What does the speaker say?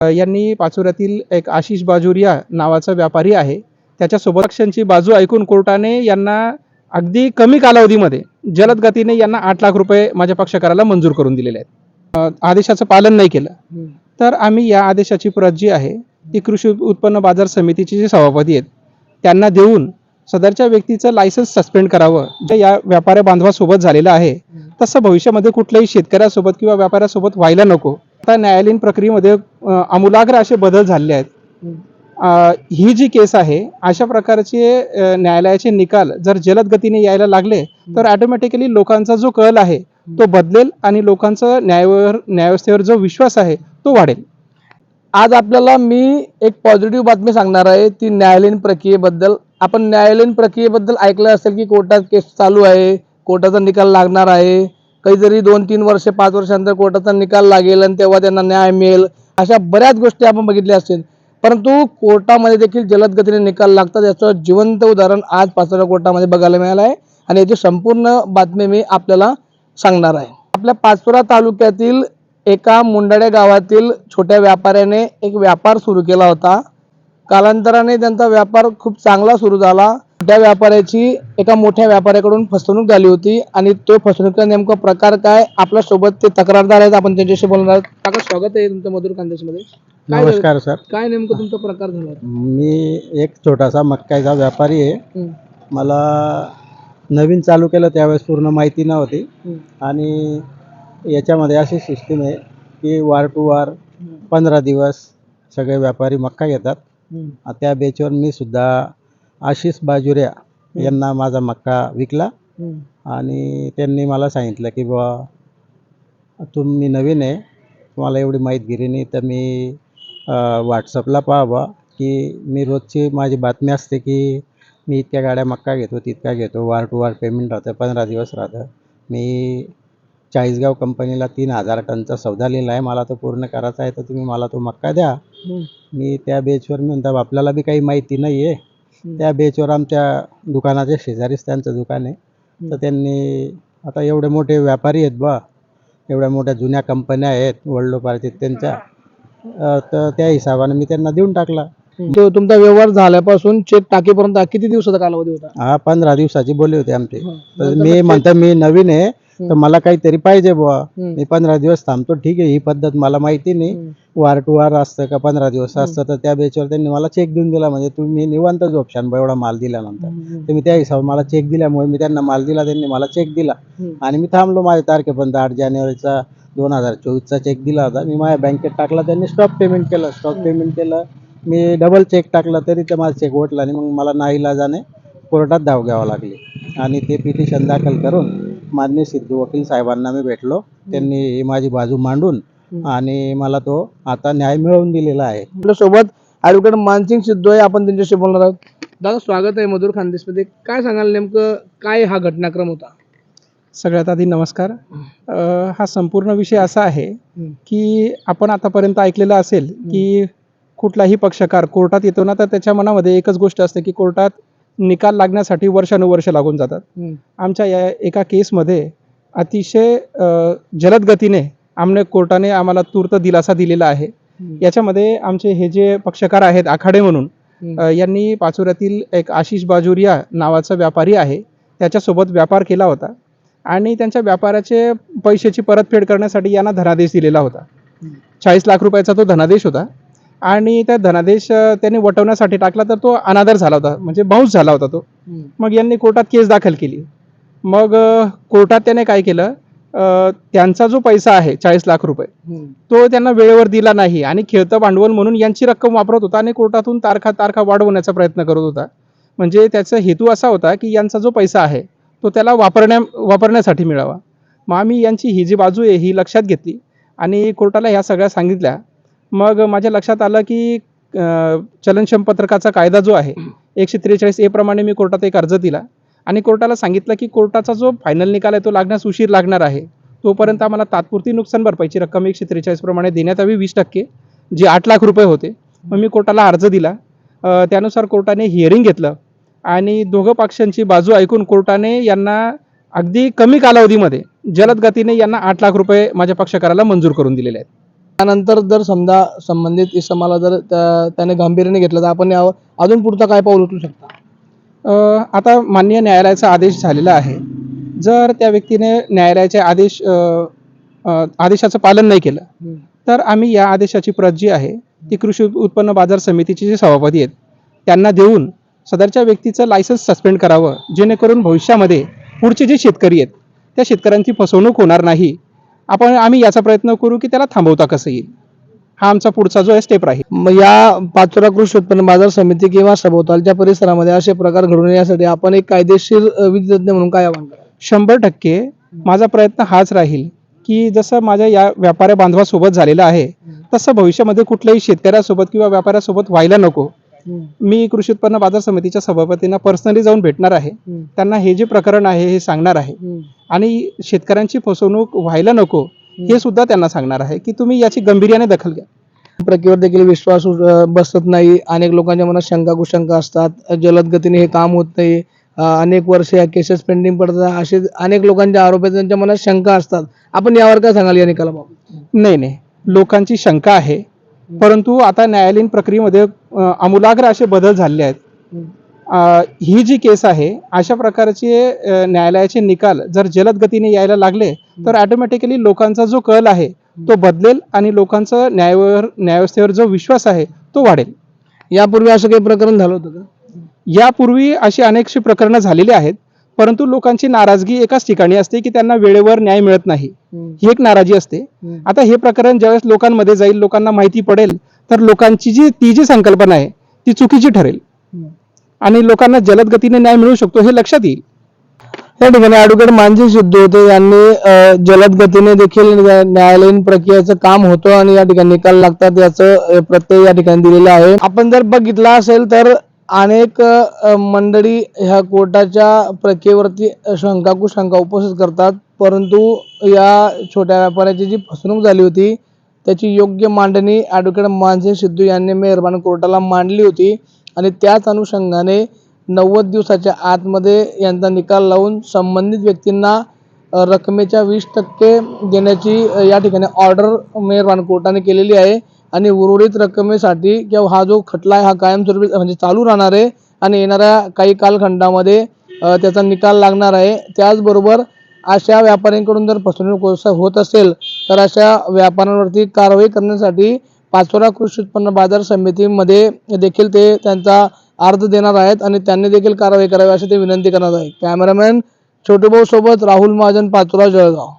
यांनी पाचोऱ्यातील एक आशिष बाजुरिया नावाचा व्यापारी आहे, त्याच्यासोबत पक्षांची बाजू ऐकून कोर्टाने यांना अगदी कमी कालावधीमध्ये जलद गतीने यांना 8 लाख रुपये माझ्या पक्षकाराला मंजूर करून दिलेले आहेत. आदेशाचं पालन नाही केलं तर आम्ही या आदेशाची प्रत जी आहे ती कृषी उत्पन्न बाजार समितीचे जे सभापती आहेत त्यांना देऊन सदरच्या व्यक्तीचं लायसन्स सस्पेंड करावं, जे या व्यापारी बांधवासोबत झालेलं आहे तसं भविष्यामध्ये कुठल्याही शेतकऱ्यासोबत किंवा व्यापाऱ्यासोबत व्हायला नको. आता न्यायालयीन प्रक्रियेमध्ये आमूलाग्र असे बदल झाले आहेत. ही जी केस आहे अशा प्रकारचे न्यायालयाचे निकाल जर जलद गतीने यायला लागले तर ऑटोमॅटिकली लोकांचा जो कल आहे तो बदलेल आणि लोकांचा न्यायव्यवस्थेवर जो विश्वास आहे तो वाढेल. आज आपल्याला मी एक पॉझिटिव्ह बातमी सांगणार आहे ती न्यायालयीन प्रक्रियेबद्दल. आपण न्यायालयीन प्रक्रियेबद्दल ऐकलं असेल की कोर्टात केस चालू आहे, कोर्टाचा निकाल लागणार आहे, काहीतरी 2-3 वर्ष 5 वर्षांनंतर कोर्टाचा निकाल लागेल आणि तेव्हा त्यांना न्याय मिळेल, अशा बऱ्याच गोष्टी आपण बघितल्या असतील. परंतु कोर्टामध्ये देखील जलद गतीने निकाल लागतात याचं जिवंत उदाहरण आज पाचोरा कोर्टामध्ये बघायला मिळालं आहे आणि याची संपूर्ण बातमी मी आपल्याला सांगणार आहे. आपल्या पाचोरा तालुक्यातील एका मुंडाड्या गावातील छोट्या व्यापाऱ्याने एक व्यापार सुरू केला होता. कालांतराने त्यांचा व्यापार खूप चांगला सुरू झाला. त्या व्यापाऱ्याची एका मोठ्या व्यापाऱ्याकडून फसवणूक झाली होती आणि तो फसवणुकीचा नेमका प्रकार काय, आपल्या सोबत ते तक्रारदार आहेत, आपण त्यांच्याशी बोलणार आहोत. काका, स्वागत आहे तुमचं मधुर खानदेशमध्ये. नमस्कार सर. काय नेमकं तुमचा प्रकार झाला? मी एक छोटासा मक्काचा व्यापारी आहे. मला नवीन चालू केलं त्यावेळेस पूर्ण माहिती नव्हती आणि याच्यामध्ये अशी सिस्टीम आहे की वार टू वार 15 दिवस सगळे व्यापारी मक्का घेतात. त्या बेचवर मी सुद्धा आशिष बाजुरिया यांना माझा मक्का विकला आणि त्यांनी मला सांगितलं की बाबा तुम्ही नवीन आहे, तुम्हाला एवढी माहितगिरी नाही, तर मी व्हॉट्सअपला पाहावा की मी रोजची माझी बातमी असते की मी इतक्या गाड्या मक्का घेतो, तितक्या घेतो, वार टू वार पेमेंट राहतं, 15 दिवस राहतं. मी चाळीसगाव कंपनीला 3000 टनचा सौदा लिहिला आहे, मला तो पूर्ण करायचा आहे, तर तुम्ही मला तो मक्का द्या. मी त्या बेचवर मी म्हणता आपल्याला बी काही माहिती नाही आहे. त्या बेचवर आमच्या दुकानाच्या शेजारीच त्यांचं दुकान आहे. तर त्यांनी आता एवढे मोठे व्यापारी आहेत बा, एवढ्या मोठ्या जुन्या कंपन्या आहेत वडलोपार्जित त्यांच्या, तर त्या हिशोबाने मी त्यांना देऊन टाकला. तो तुमचा व्यवहार झाल्यापासून चेक टाकेपर्यंत किती दिवसाचा कालावधी होता? हा 15 दिवसाची बोली होती आमची. तर मी म्हणतो मी नवीन आहे तर मला काहीतरी पाहिजे बुवा, मी 15 दिवस थांबतो. ठीक आहे, ही पद्धत मला माहिती नाही, वार टू वार असतं का 15 दिवस असतं. तर त्या बेचवर त्यांनी मला चेक देऊन दिला, म्हणजे तुम्ही निवांत झोपशान बा एवढा माल दिल्यानंतर. तर मी त्या हिशोबाने मला चेक दिल्यामुळे मी त्यांना माल दिला, त्यांनी मला चेक दिला आणि मी थांबलो माझ्या तारखेपर्यंत. 8 जानेवारीचा 2024चा चेक दिला होता, मी माझ्या बँकेत टाकला, त्यांनी स्टॉक पेमेंट केलं. मी डबल चेक टाकला तरी ते माझा चेक ओटला आणि मग मला नाईलाजाने कोर्टात धाव घ्यावं लागली आणि ते पिटिशन दाखल करून माननीय सिद्धू वकील साहेबांना मी भेटलो. त्यांनी माझी बाजू मांडून आणि मला तो आता न्याय मिळवून दिलेला आहे. आपल्यासोबत ॲडव्होकेट मानसिंग सिद्धू आहे, आपण त्यांच्याशी बोलणार आहोत. दादा, स्वागत आहे मधुर खानदेशमध्ये. काय सांगाल नेमकं काय हा घटनाक्रम होता? सगळ्यात आधी नमस्कार. हा संपूर्ण विषय असा आहे की आपण आतापर्यंत ऐकलेलं असेल की कुठलाही पक्षकार कोर्टात येतो ना तर त्याच्या मनामध्ये एकच गोष्ट असते की कोर्टात निकाल लागण्यासाठी वर्षानुवर्ष लागून जातात. आमच्या या एका केसमध्ये अतिशय जलद गतीने कोर्टाने आम्हाला तूर्त दिलासा दिलेला आहे. याच्यामध्ये आमचे हे जे पक्षकार आहेत आखाडे म्हणून, यांनी पाचोऱ्यातील एक आशिष बाजुरिया नावाचा व्यापारी आहे, त्याच्यासोबत व्यापार केला होता आणि त्यांच्या व्यापाराचे पैशाची परतफेड करण्यासाठी यांना धनादेश दिलेला होता. 40 लाख रुपयाचा तो धनादेश होता आणि त्या धनादेश त्याने वटवण्यासाठी टाकला तर तो अनादर झाला होता, म्हणजे बाउन्स झाला होता तो. मग यांनी कोर्टात केस दाखल केली. मग कोर्टात त्याने काय केलं, त्यांचा जो पैसा आहे 40 लाख रुपये तो त्यांना वेळेवर दिला नाही आणि खेळतं भांडवल म्हणून यांची रक्कम वापरत होता आणि कोर्टातून तारखा वाढवण्याचा प्रयत्न करत होता. म्हणजे त्याचा हेतू असा होता की यांचा जो पैसा आहे तो त्याला वापरण्यासाठी मिळावा. मग आम्ही यांची ही जी बाजू आहे ही लक्षात घेतली आणि कोर्टाला ह्या सगळ्या सांगितल्या. मग माझ्या लक्षात आलं की चलनक्षम पत्रकाचा कायदा जो आहे 143A प्रमाणे मी कोर्टात एक अर्ज दिला आणि कोर्टाला सांगितलं की कोर्टाचा जो फायनल निकाल आहे तो लागण्यास उशीर लागणार आहे, तोपर्यंत आम्हाला तात्पुरती नुकसान भरपाईची रक्कम 143 प्रमाणे देण्यात यावी 20%, जे 8 लाख रुपये होते. मग मी कोर्टाला अर्ज दिला. त्यानुसार कोर्टाने हिअरिंग घेतलं आणि दोघं पक्षांची बाजू ऐकून कोर्टाने यांना अगदी कमी कालावधीमध्ये जलद गतीने यांना 8 लाख रुपये माझ्या पक्षकाराला मंजूर करून दिलेले आहेत. त्यानंतर जर समजा संबंधित इसमाला जर त्याने गांभीर्याने घेतलं तर आपण यावर अजून पुढचा काय पाऊल उचलू शकता? आता माननीय न्यायालयाचा आदेश झालेला आहे. जर त्या व्यक्तीने न्यायालयाचे आदेशाचं पालन नाही केलं तर आम्ही या आदेशाची प्रत जी आहे ती कृषी उत्पन्न बाजार समितीचे जे सभापती आहेत त्यांना देऊन सदरच्या व्यक्तीचं लायसन्स सस्पेंड करावं, जेणेकरून भविष्यामध्ये पुढचे जे शेतकरी आहेत त्या शेतकऱ्यांची फसवणूक होणार नाही. आम्ही याचा प्रयत्न करू की त्याला थांबवता कसं येईल. हा आमचा पुढचा जो आहे स्टेप राहील. मग या पाचोरा कृषी उत्पन्न बाजार समिती किंवा सभोवतालच्या परिसरामध्ये असे प्रकार घडून येण्यासाठी आपण एक कायदेशीर विधितज्ञ म्हणून काय आवाहन कराल? 100% माझा प्रयत्न हाच राहील की जसं माझ्या या व्यापाऱ्या बांधवासोबत झालेलं आहे तसं भविष्यामध्ये कुठल्याही शेतकऱ्यासोबत किंवा व्यापाऱ्यासोबत व्हायला नको. मी कृषी उत्पन्न बाजार समितीच्या सभापतींना पर्सनली जाऊन भेटणार आहे, त्यांना हे जे प्रकरण आहे हे सांगणार आहे आणि शेतकऱ्यांची फसवणूक व्हायला नको हे सुद्धा त्यांना सांगणार आहे की तुम्ही याची गांभीर्याने दखल घ्या. प्रक्रियेवर देखील विश्वास बसत नाही. अनेक लोकांच्या मनात शंका कुशंका असतात. जलद गतीने हे काम होत नाही. अनेक वर्ष या केसेस पेंडिंग पडतात. असे अनेक लोकांच्या आरोप आहेत, त्यांच्या मनात शंका असतात. आपण यावर काय सांगाल या निकालाबाबत? नाही, लोकांची शंका आहे, परंतु आता न्यायालयीन प्रक्रियेमध्ये आमूलाग्र असे बदल झाले आहेत. ही जी केस आहे अशा प्रकारचे न्यायालयाचे निकाल जर जलद गतीने यायला लागले तर ऑटोमॅटिकली लोकांचा जो कल आहे तो बदलेल आणि लोकांचा न्यायव्यवस्थेवर जो विश्वास आहे तो वाढेल. यापूर्वी असं काही प्रकरण झालं होतं का? यापूर्वी अशी अनेकशी प्रकरणं झालेली आहेत, परंतु लोकांची नाराजगी एकाच ठिकाणी असते की त्यांना वेळेवर न्याय मिळत नाही, ही एक नाराजी असते. आता हे प्रकरण ज्यावेळेस लोकांमध्ये जाईल, लोकांना माहिती पडेल, तर लोकांची जी संकल्पना आहे ती चुकीची ठरेल आणि लोकांना जलद गतीने न्याय मिळू शकतो हे लक्षात येईल. या ठिकाणी ॲडव्होकेट मानसी सिद्धू होते. यांनी जलद गतीने देखील न्यायालयीन प्रक्रियेचं काम होतं आणि या ठिकाणी निकाल लागतात याचं प्रत्यय या ठिकाणी दिलेलं आहे. आपण जर बघितला असेल तर अनेक मंडळी ह्या कोर्टाच्या प्रक्रियेवरती शंका कुशंका उपस्थित करतात, परंतु या छोट्या व्यापाऱ्याची जी फसवणूक झाली होती त्याची योग्य मांडणी ॲडव्होकेट मानसी सिद्धू यांनी मेहरबान कोर्टाला मांडली होती आणि त्याच अनुषंगाने 90 दिवसाच्या आतमध्ये यांचा निकाल लावून संबंधित व्यक्तींना रकमेच्या 20% देण्याची या ठिकाणी ऑर्डर मेहरबान कोर्टाने केलेली आहे आणि उर्वरित रकमेसाठी किंवा हा जो खटला आहे हा कायमस्वरूपी म्हणजे चालू राहणार आहे आणि येणाऱ्या काही कालखंडामध्ये त्याचा निकाल लागणार आहे. त्याचबरोबर अशा व्यापाऱ्यांकडून जर फसवणूक होत असेल तर अशा व्यापाऱ्यांवरती कारवाई करण्यासाठी पाचोरा कृषी उत्पन्न बाजार समितीमध्ये देखील ते त्यांचा अर्ज देणार आहेत आणि त्यांनी देखील कारवाई करावी अशी ते विनंती करणार आहे. कॅमेरामॅन छोटूभाऊ सोबत राहुल महाजन, पाचोरा, जळगाव.